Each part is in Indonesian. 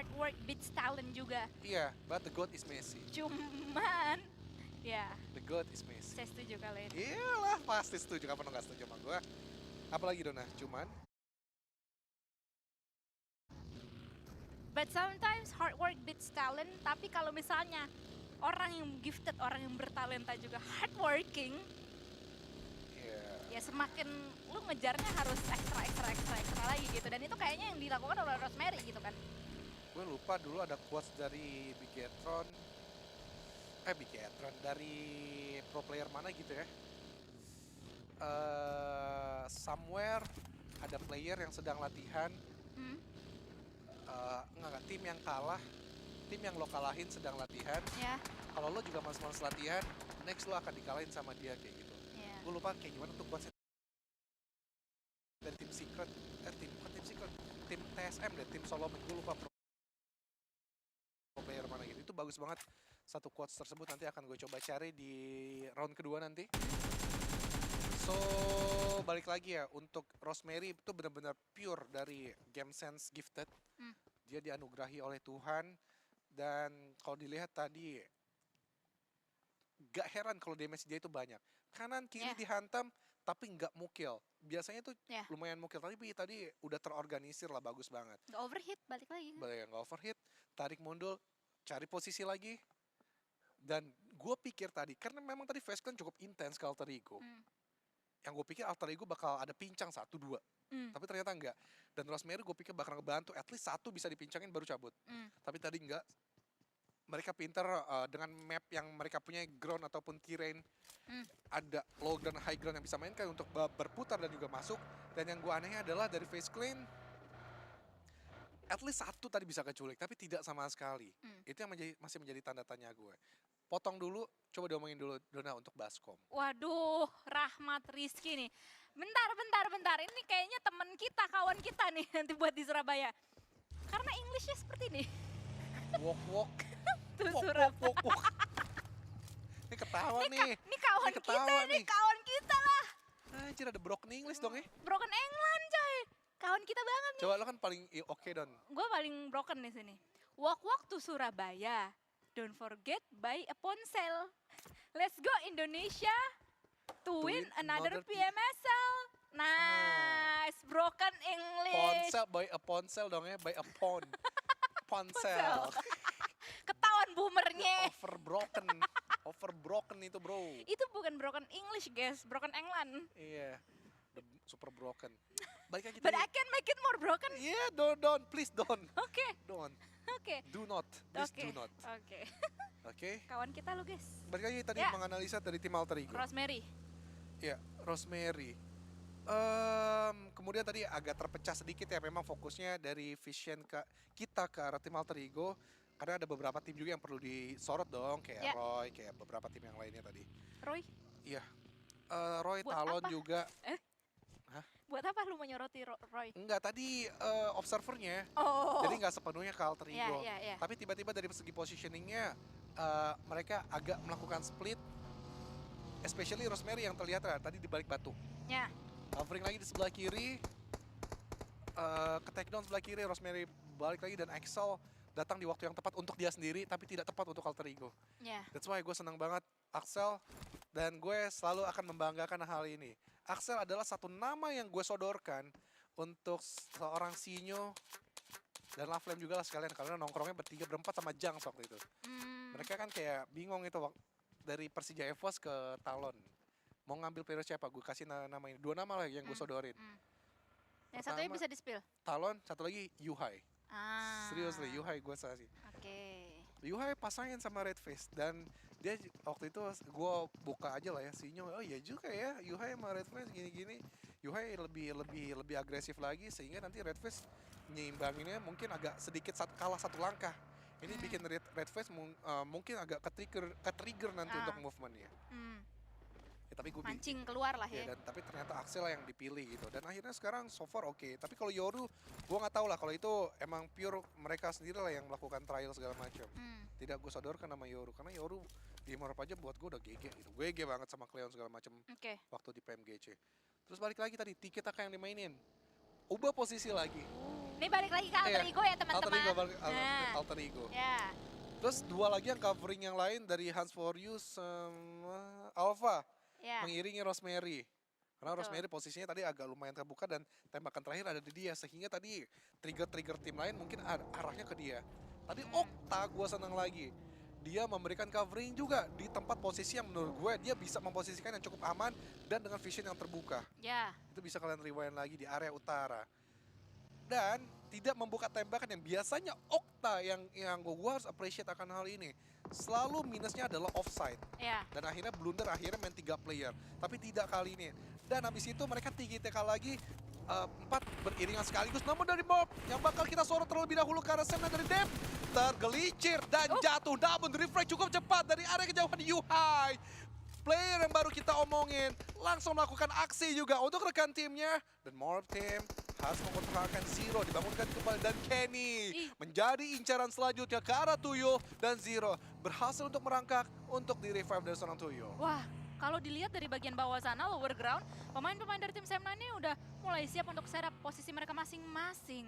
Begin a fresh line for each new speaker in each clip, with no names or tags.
hard work beats talent juga.
Iya, but the GOAT is Messi.
Cuman, ya,
The GOAT is Messi.
saya setuju kali ini.
Iyalah, pasti setuju. Kapan lo gak setuju sama gue? Apalagi Dona, cuman
But sometimes hard work beats talent. Tapi kalau misalnya orang yang gifted, orang yang bertalenta juga hardworking, ya semakin lu ngejarnya harus ekstra lagi gitu. Dan itu kayaknya yang dilakukan oleh Rosemary gitu kan.
gue lupa dulu ada quotes dari Bigetron. Bigetron dari pro player mana gitu ya. Somewhere ada player yang sedang latihan. Enggak, tim yang kalah, tim yang lo kalahin sedang latihan.
Ya.
Kalau lo juga males-males latihan, next lo akan dikalahin sama dia kayak gitu. Gue lupa kayak gimana tuh quotes dari tim Secret, bukan tim Secret, tim TSM deh, tim Solomon. Gue lupa pro player mana gitu. Itu bagus banget satu quotes tersebut, nanti akan gue coba cari di round kedua nanti. So, balik lagi ya, untuk Rosemary itu benar-benar pure dari game sense gifted. Dia dianugerahi oleh Tuhan, dan kalau dilihat tadi gak heran kalau damage dia itu banyak. Kanan kiri dihantam tapi nggak mukil. Biasanya tuh lumayan mukil, tapi tadi udah terorganisir lah, bagus banget.
Nggak overhit, balik lagi.
Nggak overhit, tarik mundur, cari posisi lagi. Dan gue pikir tadi, karena memang tadi face clan cukup intens ke Alter Ego. Yang gue pikir Alter Ego bakal ada pincang 1-2. Tapi ternyata enggak. Dan Rosemary gue pikir bakal ngebantu, at least 1 bisa dipincangin baru cabut. Tapi tadi enggak. Mereka pinter dengan map yang mereka punya, ground ataupun terrain. Ada low ground, high ground yang bisa mainkan untuk berputar dan juga masuk. Dan yang gue anehnya adalah dari face clan, at least 1 tadi bisa keculik, tapi tidak sama sekali. Itu yang masih menjadi tanda tanya gue. Potong dulu, coba diomongin dulu Dona untuk Baskom.
Waduh, Rahmat Rizky nih. Bentar. Ini kayaknya teman kita, kawan kita nih nanti buat di Surabaya. Karena Englishnya seperti ini.
Walk.
Tuh Surabaya.
Walk. Ini ketawa nih.
Ini kawan kita nih, kawan kita lah.
Anjir, ada broken English dong ya.
Broken England coy. Kawan kita banget nih.
Coba lo kan paling oke Don.
Gue paling broken di sini. Walk to Surabaya. Don't forget buy a ponsel. Let's go Indonesia to win another PMSL. Nice, broken English.
Ponsel, buy a ponsel dong ya, buy a pon. Ponsel.
Ketahuan boomernya.
Overbroken itu bro.
Itu bukan broken English guys, broken England.
Iya, super broken. Balik lagi
But I can make it more broken.
Yeah, don't, please don't.
Oke.
Don't.
Oke.
Do not, please do not.
Oke.
Oke.
Kawan kita lu guys.
Balik lagi tadi menganalisa dari tim Alter Ego.
Rosemary.
Iya, Rosemary. Kemudian tadi agak terpecah sedikit ya, memang fokusnya dari vision kita ke arah tim Alter Ego. Karena ada beberapa tim juga yang perlu disorot dong, kayak Roy, kayak beberapa tim yang lainnya tadi.
Roy?
Iya. Roy,
buat
Talon
apa?
juga.
Hah? Buat apa lu menyoroti Roy?
Enggak, tadi observernya.
Oh.
Jadi nggak sepenuhnya ke Alter Ego.
Yeah.
Tapi tiba-tiba dari segi positioningnya, mereka agak melakukan split. Especially Rosemary yang terlihat tadi di balik batu.
Ya.
Covering lagi di sebelah kiri. Ke takedown sebelah kiri, Rosemary balik lagi dan Axel datang di waktu yang tepat untuk dia sendiri, tapi tidak tepat untuk Alter Ego. That's why gue senang banget Axel, dan gue selalu akan membanggakan hal ini. Axel adalah satu nama yang gue sodorkan untuk seorang Sinyo dan Laflame juga lah sekalian, karena nongkrongnya bertiga berempat sama Junks waktu itu. Mereka kan kayak bingung itu dari Persija EVOS ke Talon. Mau ngambil player siapa? Gue kasih nama ini. 2 nama lah yang gue sodorin.
Yang satunya bisa di-spill?
Talon, satu lagi Yuhai. Seriously, Yuhai gue kasih. Yuhai pasangin sama Redface, dan dia waktu itu gue buka aja lah ya Sinyo. Oh iya juga ya, Yuhai sama Redface gini-gini. Yuhai lebih agresif lagi, sehingga nanti Redface nyeimbanginnya mungkin agak sedikit kalah 1 langkah. Ini bikin Redface mungkin agak ke-trigger nanti untuk movementnya. Ya, tapi gue
mancing keluar lah ya.
Dan tapi ternyata Axel yang dipilih gitu. Dan akhirnya sekarang so far oke. Tapi kalau Yoru, gue nggak tahu lah. Kalau itu emang pure mereka sendiri lah yang melakukan trial segala macam. Tidak gue sodorkan nama Yoru, karena Yoru di Morop aja buat gue udah GG gitu. Gue GG banget sama Cleon segala macam waktu di PMGC. Terus balik lagi tadi, Tiki Taka yang dimainin. Ubah posisi lagi.
Ini balik lagi ke alter
Iya,
ego ya
Alter
teman-teman.
Ego,
Nah,
Alter Ego.
ya.
Terus dua lagi yang covering yang lain dari Hans For You sama Alpha
Ya,
mengiringi Rosemary. Karena
betul.
Rosemary posisinya tadi agak lumayan terbuka dan tembakan terakhir ada di dia. Sehingga tadi trigger-trigger tim lain mungkin arahnya ke dia. Tadi Okta gue senang lagi. Dia memberikan covering juga di tempat posisi yang menurut gue dia bisa memposisikan yang cukup aman dan dengan vision yang terbuka.
Ya,
Itu bisa kalian rewind lagi di area utara. Dan tidak membuka tembakan yang biasanya Okta yang gue harus appreciate akan hal ini. Selalu minusnya adalah offside.
ya.
Dan akhirnya blunder, akhirnya main 3 player. Tapi tidak kali ini. Dan habis itu mereka 3 TK lagi. 4 beriringan sekaligus. Namun dari Bob yang bakal kita sorot terlebih dahulu karena Semna dari Dep tergelincir dan jatuh. Namun reflect cukup cepat dari area kejauhan Yuhai. Player yang baru kita omongin langsung melakukan aksi juga untuk rekan timnya. Dan Morph Team harus mengutarakan Zero, dibangunkan kembali. Dan Kenny menjadi incaran selanjutnya ke arah Tuyul. Dan Zero berhasil untuk merangkak untuk di-revive dari seorang Tuyul.
Wah, kalau dilihat dari bagian bawah sana, lower ground, pemain-pemain dari tim Semna ini udah mulai siap untuk setup posisi mereka masing-masing.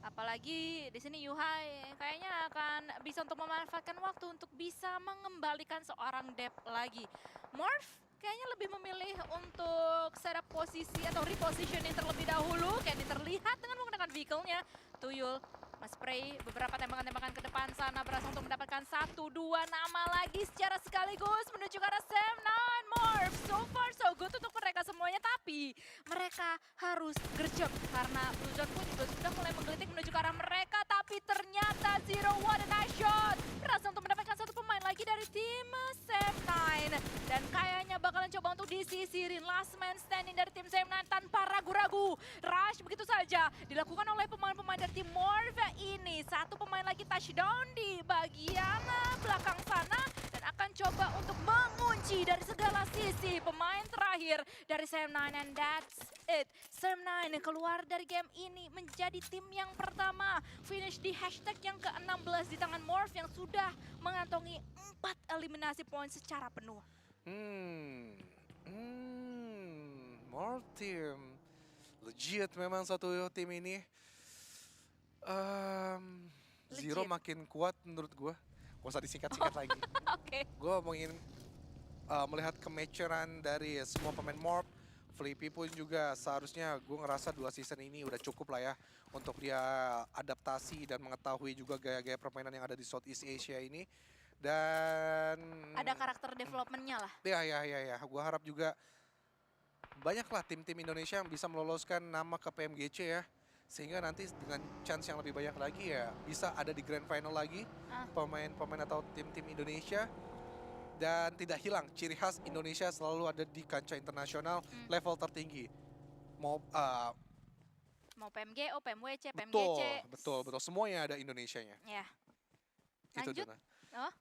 Apalagi di sini Yuhai kayaknya akan bisa untuk memanfaatkan waktu untuk bisa mengembalikan seorang Dep lagi. Morph kayaknya lebih memilih untuk setup posisi atau repositioning terlebih dahulu. Kayak terlihat dengan menggunakan vehicle-nya. Tuyul spray beberapa tembakan-tembakan ke depan sana berhasil untuk mendapatkan 1-2 nama lagi secara sekaligus menuju ke arah Sam9. Morph so far so good untuk mereka semuanya, tapi mereka harus gercep karena Blue Zone pun juga sudah mulai menggelitik menuju ke arah mereka, tapi ternyata Zero what a nice shot berhasil untuk mendapatkan satu pemain lagi dari tim Sam9 dan kayaknya bakalan coba untuk disisirin last man standing dari tim Sam9 tanpa ragu-ragu. Rush begitu saja dilakukan oleh pemain-pemain dari tim Morph ini. Satu pemain lagi touchdown di bagian belakang sana dan akan coba untuk mengunci dari segala sisi pemain terakhir dari Sam9 and that's it. Sam9 keluar dari game ini menjadi tim yang pertama finish di hashtag yang ke-16 di tangan Morph yang sudah mengantongi 4 eliminasi poin secara penuh.
Morph Team legit memang satu tim ini. Zero
Legit.
makin kuat menurut gue. Gak usah disingkat-singkat lagi.
Oke.
Gue mau ingin melihat kemaceran dari semua pemain Morph. Flippy pun juga seharusnya gue ngerasa 2 season ini udah cukup lah ya. Untuk dia adaptasi dan mengetahui juga gaya-gaya permainan yang ada di Southeast Asia ini. Dan
Ada karakter development-nya lah.
Ya. Gue harap juga banyaklah tim-tim Indonesia yang bisa meloloskan nama ke PMGC ya. Sehingga nanti dengan chance yang lebih banyak lagi ya bisa ada di grand final lagi pemain-pemain atau tim-tim Indonesia. Dan tidak hilang ciri khas Indonesia selalu ada di kancah internasional level tertinggi. Mau
PMGO, PMWC, PMGC.
betul. Semuanya ada Indonesianya.
Ya.
Itu
Lanjut.
Dona.
Oh.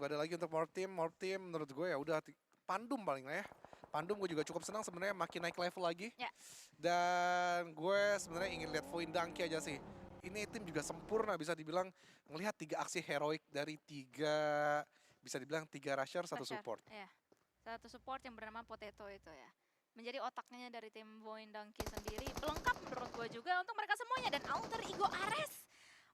Gak ada lagi untuk Morph Team menurut gue ya udah Pandum paling lah ya. Pandum gue juga cukup senang sebenarnya makin naik level lagi.
Ya.
Dan gue sebenarnya ingin lihat Voin Donkey aja sih. Ini tim juga sempurna bisa dibilang ngelihat 3 aksi heroik dari 3 bisa dibilang 3 rusher, 1 support.
Ya. Satu support yang bernama Potato itu ya. Menjadi otaknya dari tim Voin Donkey sendiri. Pelengkap menurut gue juga untuk mereka semuanya. Dan Alter Ego Ares.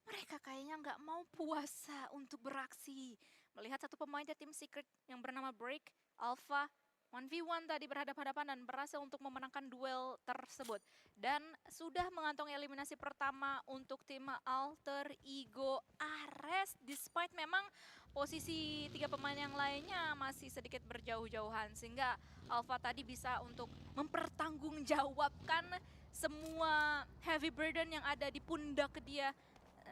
Mereka kayaknya nggak mau puasa untuk beraksi. Melihat satu pemain dari tim Secret yang bernama Break, Alpha, 1v1 tadi berhadapan-hadapan dan berhasil untuk memenangkan duel tersebut. Dan sudah mengantongi eliminasi pertama untuk tim Alter Ego Ares. Despite memang posisi 3 pemain yang lainnya masih sedikit berjauh-jauhan. Sehingga Alpha tadi bisa untuk mempertanggungjawabkan semua heavy burden yang ada di pundak dia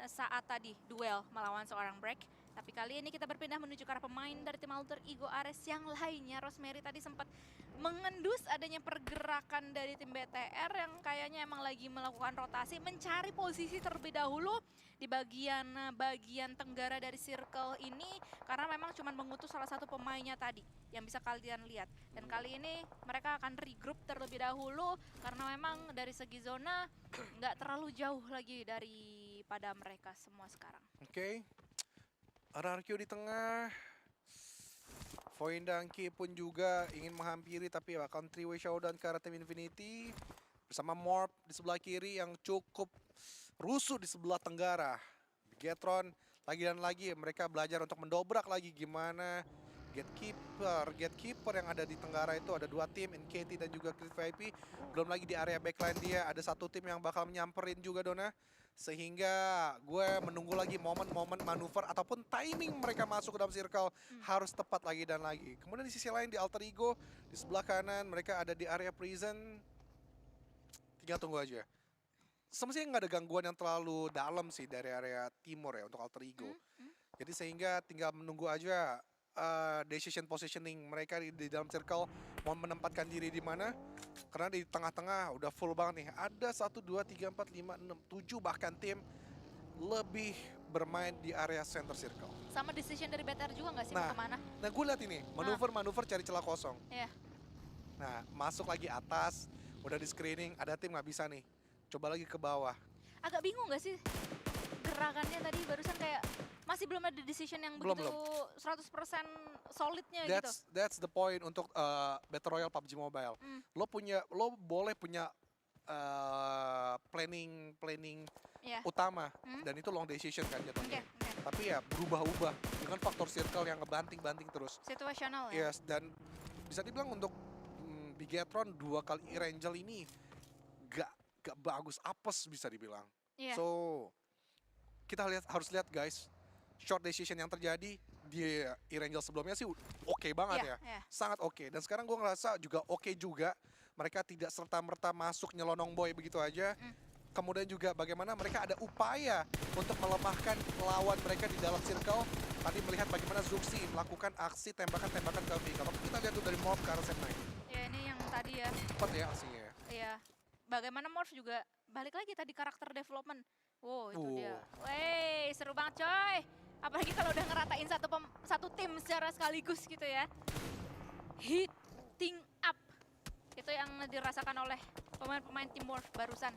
saat tadi duel melawan seorang Break. Tapi kali ini kita berpindah menuju ke arah pemain dari tim Alter Ego Ares yang lainnya. Rosemary tadi sempat mengendus adanya pergerakan dari tim BTR yang kayaknya emang lagi melakukan rotasi, mencari posisi terlebih dahulu di bagian tenggara dari circle ini karena memang cuma mengutus salah satu pemainnya tadi yang bisa kalian lihat. Dan kali ini mereka akan regroup terlebih dahulu karena memang dari segi zona nggak terlalu jauh lagi daripada mereka semua sekarang.
Oke. RRQ di tengah. Voin Donkey pun juga ingin menghampiri tapi akan 3-way showdown ke arah tim Infinity. Bersama Morph di sebelah kiri yang cukup rusuh di sebelah tenggara. Bigetron lagi dan lagi mereka belajar untuk mendobrak lagi gimana Gatekeeper yang ada di tenggara itu ada 2 tim, NKT dan juga Creed VIP. Belum lagi di area backline dia ada 1 tim yang bakal nyamperin juga Dona. Sehingga gue menunggu lagi momen-momen manuver ataupun timing mereka masuk ke dalam circle harus tepat lagi dan lagi. Kemudian di sisi lain di Alter Ego, di sebelah kanan mereka ada di area prison. Tinggal tunggu aja. Semestinya nggak ada gangguan yang terlalu dalam sih dari area timur ya untuk Alter Ego. Jadi sehingga tinggal menunggu aja decision positioning mereka di dalam circle mau menempatkan diri di mana. Karena di tengah-tengah udah full banget nih. Ada 1, 2, 3, 4, 5, 6, 7 bahkan tim lebih bermain di area center circle.
Sama decision dari BTR juga nggak sih mau kemana?
Nah gue lihat ini, manuver cari celah kosong.
Iya.
Nah masuk lagi atas, udah di screening, ada tim nggak bisa nih. Coba lagi ke bawah.
Agak bingung nggak sih gerakannya tadi barusan kayak masih belum ada decision yang
Belum,
begitu 100% solidnya gitu.
That's the point untuk Battle Royale PUBG Mobile. Lo boleh punya planning
Iya.
utama dan itu long decision kan jatuhnya.
Oke.
Tapi ya berubah-ubah dengan faktor circle yang ngebanting-banting terus.
Situasional ya.
Yes, dan bisa dibilang untuk Bigetron 2 kali Erangel ini gak bagus apes bisa dibilang.
Iya.
So kita harus lihat guys, short decision yang terjadi di Erangel sebelumnya sih oke banget ya.
Iya.
Sangat oke. Dan sekarang gue ngerasa juga oke juga. Mereka tidak serta-merta masuk nyelonong boy begitu aja. Kemudian juga bagaimana mereka ada upaya untuk melemahkan lawan mereka di dalam circle. Tadi melihat bagaimana Zuxi melakukan aksi tembakan-tembakan ke V. Kalau kita lihat tuh dari Morph ke arah Sem9.
Ya ini yang tadi ya.
Cepat ya aksinya.
Iya. Bagaimana Morph juga balik lagi tadi karakter development. Wow itu dia. Wey seru banget coy. Apalagi kalau udah ngeratain satu tim secara sekaligus gitu ya. Heating up. Itu yang dirasakan oleh pemain-pemain tim Morph barusan.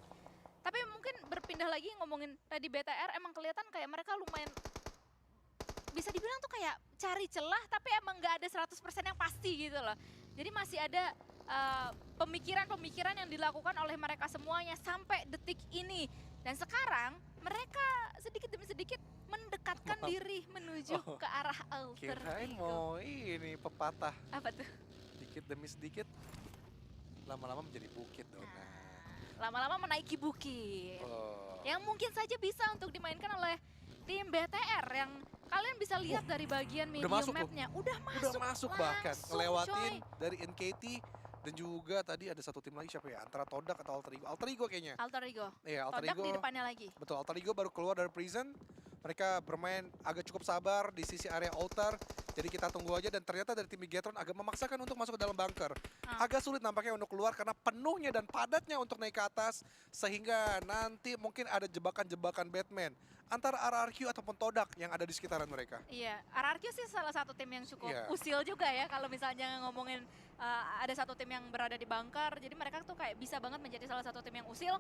Tapi mungkin berpindah lagi ngomongin tadi BTR emang kelihatan kayak mereka lumayan bisa dibilang tuh kayak cari celah tapi emang nggak ada 100% yang pasti gitu loh. Jadi masih ada pemikiran-pemikiran yang dilakukan oleh mereka semuanya sampai detik ini. Dan sekarang mereka sedikit demi sedikit mendekatkan diri menuju ke arah Alter
Kirain
Ego.
mau ini pepatah.
Apa tuh?
Sedikit demi sedikit lama-lama menjadi bukit Dona.
Lama-lama menaiki bukit. Yang mungkin saja bisa untuk dimainkan oleh tim BTR yang kalian bisa lihat dari bagian medium mapnya. Udah masuk
bahkan
langsung,
ngelewatin
coy.
dari NKT dan juga tadi ada 1 tim lagi siapa ya? Antara Todak atau Alter Ego. Alter Ego kayaknya.
Alter Ego.
Iya, Alter
Todak
Ego.
di depannya lagi.
Betul, Alter Ego baru keluar dari prison. Mereka bermain agak cukup sabar di sisi area altar. Jadi kita tunggu aja dan ternyata dari tim Bigetron agak memaksakan untuk masuk ke dalam bunker. Agak sulit nampaknya untuk keluar karena penuhnya dan padatnya untuk naik ke atas. Sehingga nanti mungkin ada jebakan-jebakan Batman antara RRQ ataupun Todak yang ada di sekitaran mereka.
Iya, RRQ sih salah satu tim yang cukup
Iya.
usil juga ya kalau misalnya ngomongin ada satu tim yang berada di bunker. Jadi mereka tuh kayak bisa banget menjadi salah satu tim yang usil,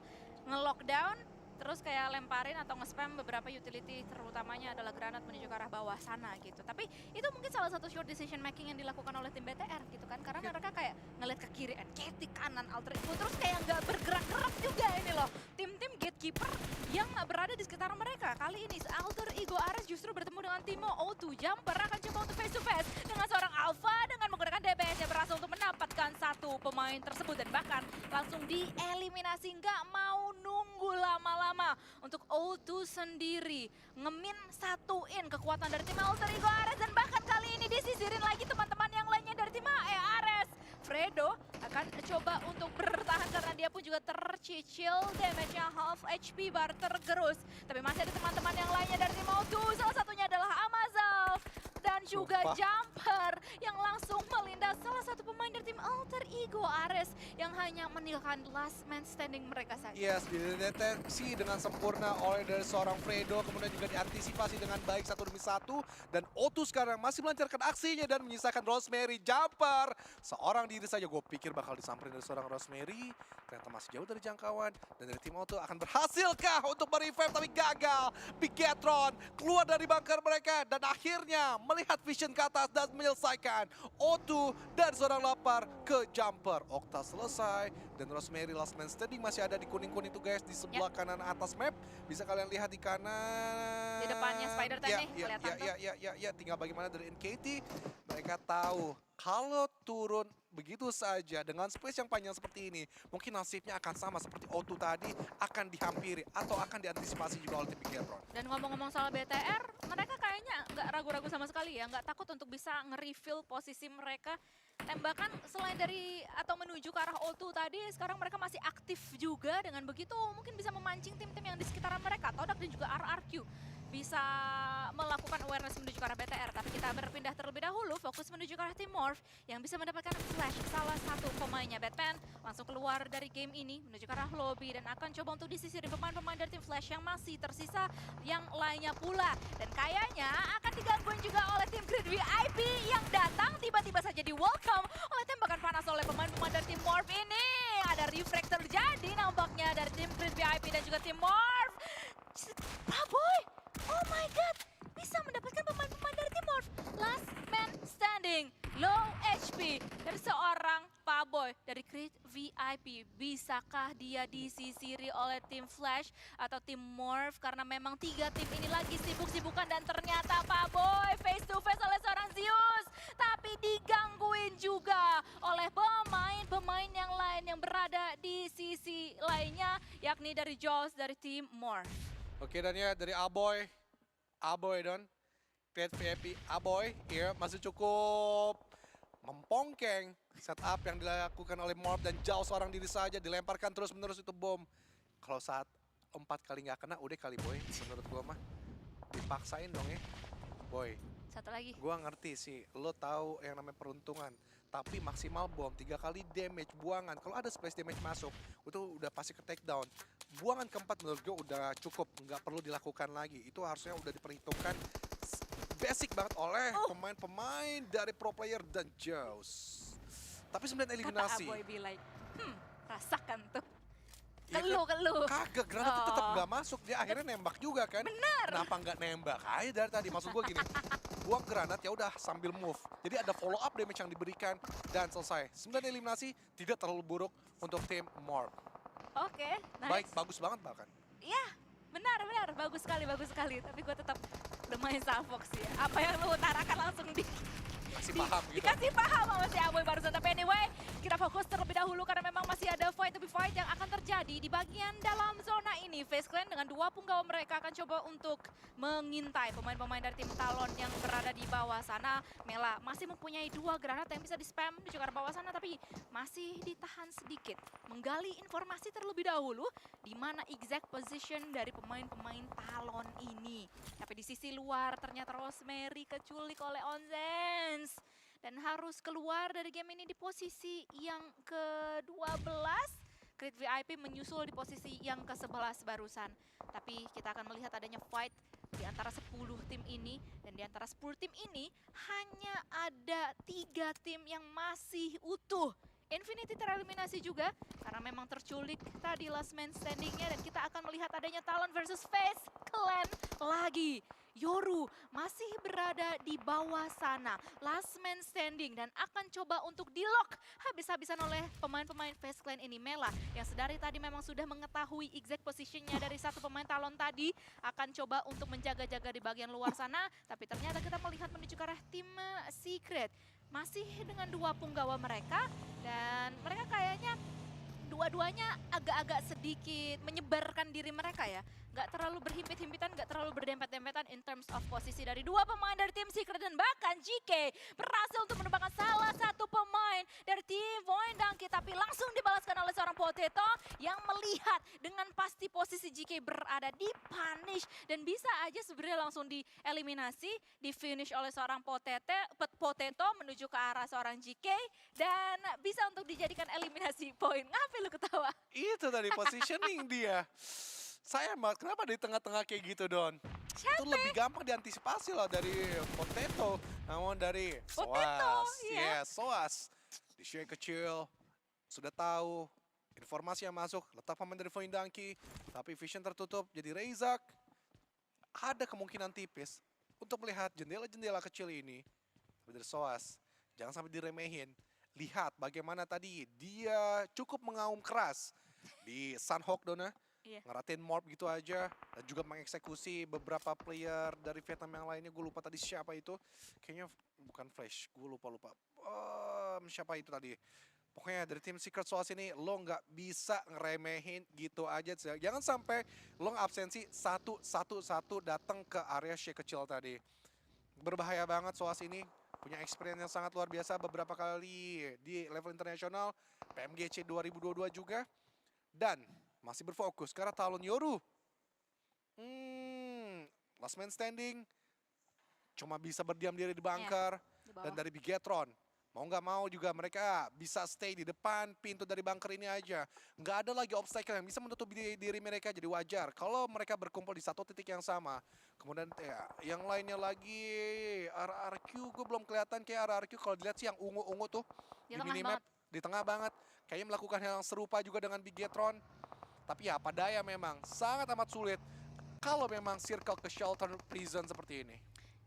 nge-lockdown, terus kayak lemparin atau nge-spam beberapa utility, terutamanya adalah granat menuju ke arah bawah sana gitu. Tapi itu mungkin salah satu short decision making yang dilakukan oleh tim BTR gitu kan. Karena mereka kayak ngeliat ke kiri NKT, kanan Alter Ego, terus kayak nggak bergerak-gerak juga ini loh. Tim-tim gatekeeper yang berada di sekitar mereka. Kali ini Alter Ego Ares justru bertemu dengan Timo O2. Jumper akan coba untuk face to face dengan seorang Alpha dengan menggunakan DPS yang berhasil untuk mendapatkan 1 pemain tersebut. Dan bahkan langsung dieliminasi, nggak mau nunggu lama-lama untuk O2 sendiri. Ngemin satuin kekuatan dari tim Alter Ego Ares. Dan bahkan kali ini disisirin lagi teman-teman yang lainnya dari tim Ares. Fredo akan coba untuk bertahan karena dia pun juga tercicil damage-nya half HP bar tergerus. Tapi masih ada teman-teman yang lainnya dari tim O2. Salah satunya adalah Amazal dan juga Jumper yang langsung melindas salah satu pemain dari tim Alter Ego Ares yang hanya meninggalkan last man standing mereka saja.
Yes, dideteksi dengan sempurna oleh dari seorang Fredo, kemudian juga diantisipasi dengan baik 1 demi 1. Dan O2 sekarang masih melancarkan aksinya dan menyisakan Rosemary. Jumper seorang diri saja, gue pikir bakal disamperin dari seorang Rosemary, ternyata masih jauh dari jangkauan. Dan dari tim O2 akan berhasilkah untuk merevive, tapi gagal. Bigetron keluar dari bunker mereka dan akhirnya melihat vision ke atas dan menyelesaikan O2 dan seorang lapar ke ke jumper. Okta selesai dan Rosemary last man standing masih ada di kuning-kuning tuh guys di sebelah kanan atas map. Bisa kalian lihat di kanan.
Di depannya Spider Time nih, kelihatan tuh.
Ya, tinggal bagaimana dari NKT. Mereka tahu kalau turun begitu saja dengan space yang panjang seperti ini, mungkin nasibnya akan sama seperti O2 tadi, akan dihampiri atau akan diantisipasi juga oleh tim Bigetron.
Dan ngomong-ngomong soal BTR, mereka kayaknya nggak ragu-ragu sama sekali ya, nggak takut untuk bisa nge-reveal posisi mereka. Tembakan selain dari atau menuju ke arah O2 tadi, sekarang mereka masih aktif juga. Dengan begitu mungkin bisa memancing tim-tim yang di sekitaran mereka. Todak dan juga RRQ bisa melakukan awareness menuju ke arah BTR. Tapi kita berpindah terlebih dahulu, fokus menuju ke arah tim Morph yang bisa mendapatkan flash salah satu pemainnya. Batman langsung keluar dari game ini menuju ke arah lobby dan akan coba untuk disisirin pemain-pemain dari tim Flash yang masih tersisa yang lainnya pula. Dan kayaknya akan digangguin juga oleh tim Grid VIP yang datang tiba-tiba saja di welcome oleh tembakan panas oleh pemain-pemain dari tim Morph ini. Ada refrag terjadi nampaknya dari tim Grid VIP dan juga tim Morph. Boy, oh my god, bisa mendapatkan pemain-pemain dari tim Morph. Last man standing, low HP dari seorang Paboy dari Grid VIP. Bisakah dia disisiri oleh tim Flash atau tim Morph? Karena memang 3 tim ini lagi sibuk-sibukan dan ternyata Paboy face to face oleh seorang Zeus. Tapi digangguin juga oleh pemain-pemain yang lain yang berada di sisi lainnya, yakni dari Jaws dari tim Morph.
Oke dan ya dari Aboy Don, VIP Aboy, ya masih cukup mempongkeng setup yang dilakukan oleh Morph dan jauh seorang diri saja dilemparkan terus-menerus itu bom. Kalau saat 4 kali nggak kena udah kali Boy, menurut gua mah dipaksain dong ya. Boy,
Satu lagi.
gua ngerti sih, lo tahu yang namanya peruntungan. Tapi maksimal bom, 3 kali damage, buangan. Kalau ada splash damage masuk, itu udah pasti ke take down. Buangan keempat menurut gue udah cukup, nggak perlu dilakukan lagi. Itu harusnya udah diperhitungkan basic banget oleh pemain-pemain dari pro player dan Jaws. Tapi 9 eliminasi.
Kata Aboy be like, rasakan tuh.
Ya
Keluh.
Kagak, granatnya tetap nggak masuk. Dia akhirnya nembak juga kan.
Benar.
Kenapa nggak nembak aja dari tadi? Maksud gue gini, buang granat ya udah sambil move. Jadi ada follow up damage yang diberikan dan selesai. 9 eliminasi tidak terlalu buruk untuk tim Morph.
Oke, nice.
Baik, bagus banget bahkan.
Iya, benar. Bagus sekali. Tapi gue tetap lumayan salfok sih ya. Apa yang lu utarakan langsung
Masih paham gitu.
dikasih paham sama si Aboy barusan. Tapi anyway, kita fokus terlebih dahulu karena memang masih ada fight to be fight yang akan terjadi di bagian dalam zona ini. FaZe Clan dengan 2 punggawa mereka akan coba untuk mengintai pemain-pemain dari tim Talon yang berada di bawah sana. Mela masih mempunyai 2 granat yang bisa di-spam di ke bawah sana, tapi masih ditahan sedikit. Menggali informasi terlebih dahulu di mana exact position dari pemain-pemain Talon ini. Tapi di sisi luar ternyata Rosemary keculik oleh Onzens dan harus keluar dari game ini di posisi yang ke-12. Grid VIP menyusul di posisi yang ke-11 barusan. Tapi kita akan melihat adanya fight di antara 10 tim ini. Dan di antara 10 tim ini hanya ada 3 tim yang masih utuh. Infinity tereliminasi juga karena memang terculik tadi last man standingnya. Dan kita akan melihat adanya Talon versus FaZe Clan lagi. Yoru masih berada di bawah sana, last man standing dan akan coba untuk di-lock habis-habisan oleh pemain-pemain FaZe Clan ini. Mela yang sedari tadi memang sudah mengetahui exact positionnya dari satu pemain Talon tadi, akan coba untuk menjaga-jaga di bagian luar sana, tapi ternyata kita melihat menuju ke arah tim Secret. Masih dengan 2 punggawa mereka dan mereka kayaknya dua-duanya agak-agak sedikit menyebarkan diri mereka ya. Nggak terlalu berhimpit-himpitan, nggak terlalu berdempet-dempetan in terms of posisi dari 2 pemain dari tim Secret. Dan bahkan GK berhasil untuk menembakkan salah satu pemain dari tim Void Donkey. Tapi langsung dibalaskan oleh seorang Potato yang melihat dengan pasti posisi GK berada di punish. Dan bisa aja sebenarnya langsung dieliminasi, di finish oleh seorang Potato menuju ke arah seorang GK. Dan bisa untuk dijadikan eliminasi poin. Ngapain lu ketawa?
Itu tadi positioning dia. Sayang banget, kenapa di tengah-tengah kayak gitu Don?
Siapa?
Itu lebih gampang diantisipasi loh dari Potato. Namun dari
Potato,
Soas.
iya.
Soas. Di share kecil, sudah tahu informasi yang masuk, letak pemain dari Void Donkey. Tapi vision tertutup, jadi Rezak. Ada kemungkinan tipis untuk melihat jendela-jendela kecil ini. Tapi dari Soas, jangan sampai diremehin. lihat bagaimana tadi dia cukup mengaum keras di Sunhawk Dona.
Iya.
Ngeratin morph gitu aja dan juga mengeksekusi beberapa player dari Vietnam yang lainnya. Gue lupa tadi siapa itu, kayaknya bukan Flash, gue lupa siapa itu tadi. Pokoknya dari tim Secret Sauce ini lo nggak bisa ngeremehin gitu aja. Jangan sampai lo absensi satu datang ke area shake kecil tadi. Berbahaya banget Soas ini, punya experience yang sangat luar biasa beberapa kali di level internasional, PMGC 2022 juga. Dan masih berfokus karena Talon Yoru. Last man standing. Cuma bisa berdiam diri di bunker.
Di bawah.
Dan dari Bigetron. Mau nggak mau juga mereka bisa stay di depan pintu dari bunker ini aja. Nggak ada lagi obstacle yang bisa menutup diri mereka, jadi wajar kalau mereka berkumpul di satu titik yang sama. Kemudian ya, yang lainnya lagi RRQ, gue belum kelihatan kayak RRQ kalau dilihat sih yang ungu-ungu tuh
Di tengah
minimap, di tengah banget. Kayaknya melakukan hal yang serupa juga dengan Bigetron. Tapi ya apa daya memang sangat amat sulit kalau memang circle ke shelter prison seperti ini.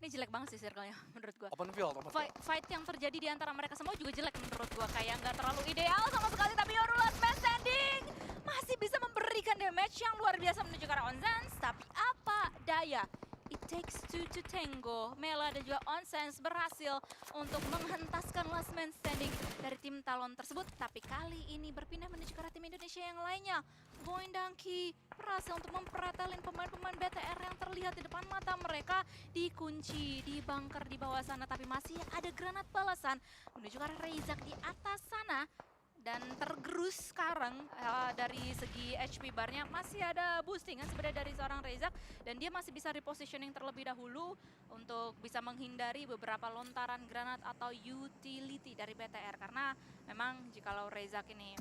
Ini jelek banget sih circle-nya menurut gua.
Open field.
Fight yang terjadi di antara mereka semua juga jelek menurut gua. Kayak nggak terlalu ideal sama sekali. Tapi Yoru last man standing masih bisa memberikan damage yang luar biasa menuju ke arah Onzans. Tapi apa daya? It takes two to tango. Mela dan juga Onzans berhasil untuk menghentaskan last man standing dari tim Talon tersebut. Tapi kali ini berpindah menuju ke arah tim Indonesia yang lainnya. Voindanki berhasil untuk memperatalin pemain-pemain BTR yang terlihat di depan mata mereka. Dikunci di bunker di bawah sana. Tapi masih ada granat balasan menuju ke arah Reizak di atas sana. Dan tergerus sekarang dari segi HP barnya masih ada boostingan sebenarnya dari seorang Reizak. Dan dia masih bisa repositioning terlebih dahulu untuk bisa menghindari beberapa lontaran granat atau utility dari BTR. Karena memang jikalau Reizak ini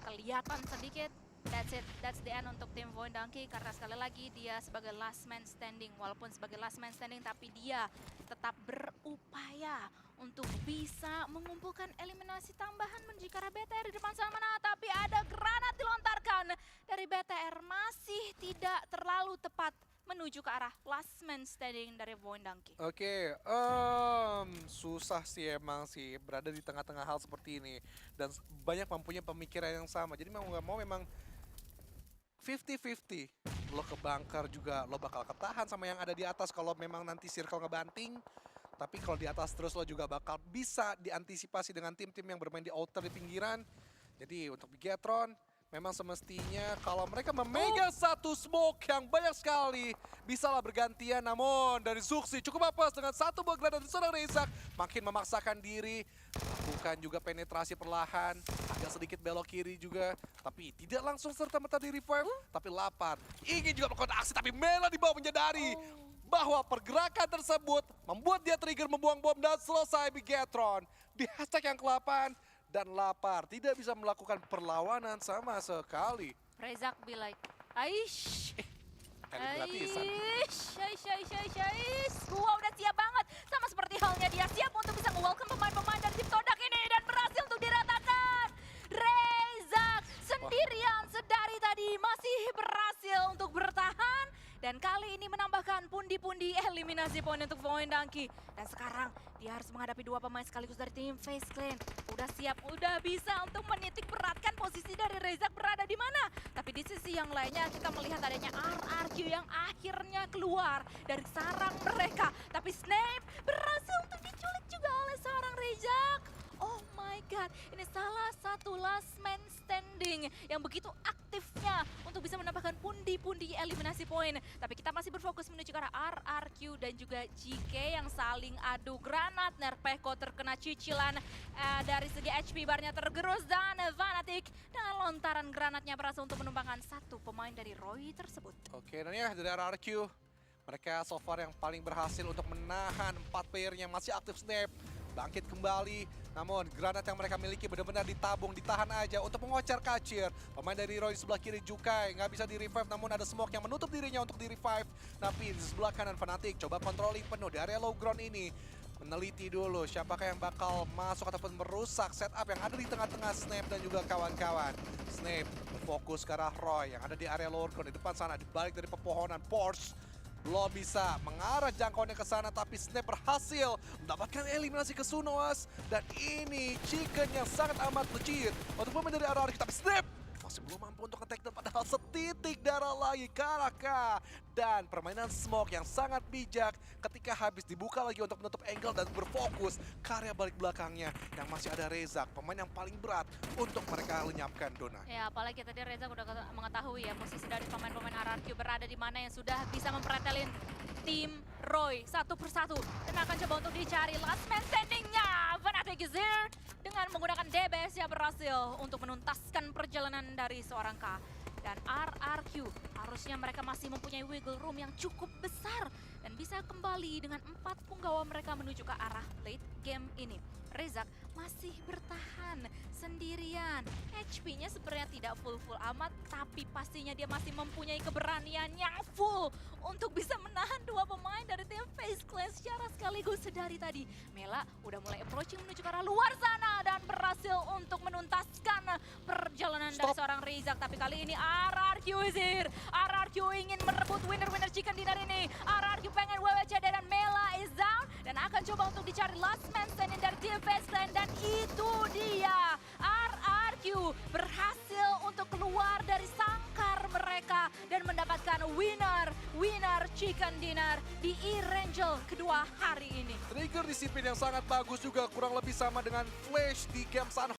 kelihatan sedikit, that's it, that's the end untuk tim Voindanki. Karena sekali lagi dia sebagai last man standing. Walaupun sebagai last man standing tapi dia tetap berupaya untuk bisa mengumpulkan eliminasi tambahan menuju ke arah BTR di depan sana. Tapi ada granat dilontarkan dari BTR, masih tidak terlalu tepat menuju ke arah last man standing dari Voindanki.
Oke, susah sih emang sih berada di tengah-tengah hal seperti ini. Dan banyak mempunyai pemikiran yang sama. Jadi mau nggak mau memang 50-50. Lo ke bunker juga lo bakal ketahan sama yang ada di atas kalau memang nanti circle ngebanting. Tapi kalau di atas terus lo juga bakal bisa diantisipasi dengan tim-tim yang bermain di outer di pinggiran. Jadi untuk Bigetron memang semestinya kalau mereka memegang satu smoke yang banyak sekali, bisalah bergantian. Namun dari Zuxi cukup apes dengan satu buah granat dari seorang Reizak, makin memaksakan diri, lakukan juga penetrasi perlahan, agak sedikit belok kiri juga, tapi tidak langsung serta-merta di revive, tapi lapar. Ingin juga melakukan aksi, tapi Mela di bawah menyadari bahwa pergerakan tersebut membuat dia trigger membuang bom dan selesai Bigetron di hashtag yang ke-8. Dan lapar, tidak bisa melakukan perlawanan sama sekali.
Reizak be like, aish,
gratisan.
Gua udah siap banget. Sama seperti halnya dia siap untuk bisa nge-welcome pemain-pemain dari tim Todak ini. Dan berhasil untuk diratakan. Reizak sendirian sedari tadi masih berhasil untuk bertahan. Dan kali ini menambahkan pundi-pundi eliminasi poin untuk Voindanki. Dan sekarang dia harus menghadapi dua pemain sekaligus dari tim FaZe Clan. Udah siap, udah bisa untuk menitik beratkan posisi dari Reizak berada di mana. Tapi di sisi yang lainnya kita melihat adanya RRQ yang akhirnya keluar dari sarang mereka. Tapi Snape berhasil untuk diculik juga oleh seorang Reizak. Oh my god, ini salah satu last man standing yang begitu aktifnya untuk bisa menambahkan pundi-pundi eliminasi poin. Tapi kita masih berfokus menuju ke arah RRQ dan juga GK yang saling adu granat. Nerpeko terkena cicilan dari segi HP barnya tergerus dan Fnatic dengan lontaran granatnya berhasil untuk menumbangkan satu pemain dari Roy tersebut.
Oke, dan ya dari RRQ, mereka so far yang paling berhasil untuk menahan 4 player yang masih aktif Snap. Bangkit kembali, namun granat yang mereka miliki benar-benar ditabung, ditahan aja untuk mengocar kacir. Pemain dari Roy sebelah kiri Jukai nggak bisa di-revive, namun ada smoke yang menutup dirinya untuk di-revive. Tapi di sebelah kanan Fnatic coba controlling penuh di area low ground ini. Meneliti dulu siapakah yang bakal masuk ataupun merusak setup yang ada di tengah-tengah Snape dan juga kawan-kawan. Snape fokus ke arah Roy yang ada di area lower ground di depan sana, di balik dari pepohonan Porsche. belum bisa mengarah jangkauannya ke sana, tapi Snap berhasil mendapatkan eliminasi ke Sunoas. Dan ini Chicken yang sangat amat legit untuk pemain dari RRQ, tapi Snap masih belum mampu untuk nge-take down, padahal setitik darah lagi Karaka. Dan permainan Smoke yang sangat bijak ketika habis dibuka lagi untuk menutup angle dan berfokus karya balik belakangnya yang masih ada Rezak, pemain yang paling berat untuk mereka lenyapkan, Dona.
Ya, apalagi tadi Reza udah mengetahui ya posisi dari pemain-pemain RRQ berada di mana yang sudah bisa mempretelin tim Roy satu persatu. Dan akan coba untuk dicari last man standing-nya. Fnatic is here dengan menggunakan DBS yang berhasil untuk menuntaskan perjalanan dari seorang K. Dan RRQ harusnya mereka masih mempunyai wiggle room yang cukup besar dan bisa kembali dengan 4 punggawa mereka menuju ke arah late game ini. Rezak masih bertahan sendirian. HP-nya sebenarnya tidak full-full amat, tapi pastinya dia masih mempunyai keberanian yang full untuk bisa menahan 2 pemain dari tim FaZe Clan secara sekaligus. Sedari tadi Mela udah mulai approaching menuju ke arah luar sana dan berhasil untuk menuntaskan perjalanan dari seorang Rezak. Tapi kali ini RRQ is here. RRQ ingin merebut winner-winner chicken dinner ini. RRQ pengen WWCD dan Mela is down dan akan coba untuk dicari last man standing dari tim FaZe Clan. Dan itu dia, RRQ berhasil untuk keluar dari sangkar mereka dan mendapatkan winner chicken dinner di E-Rangel kedua hari ini.
Trigger disiplin yang sangat bagus juga, kurang lebih sama dengan Flash di game Sun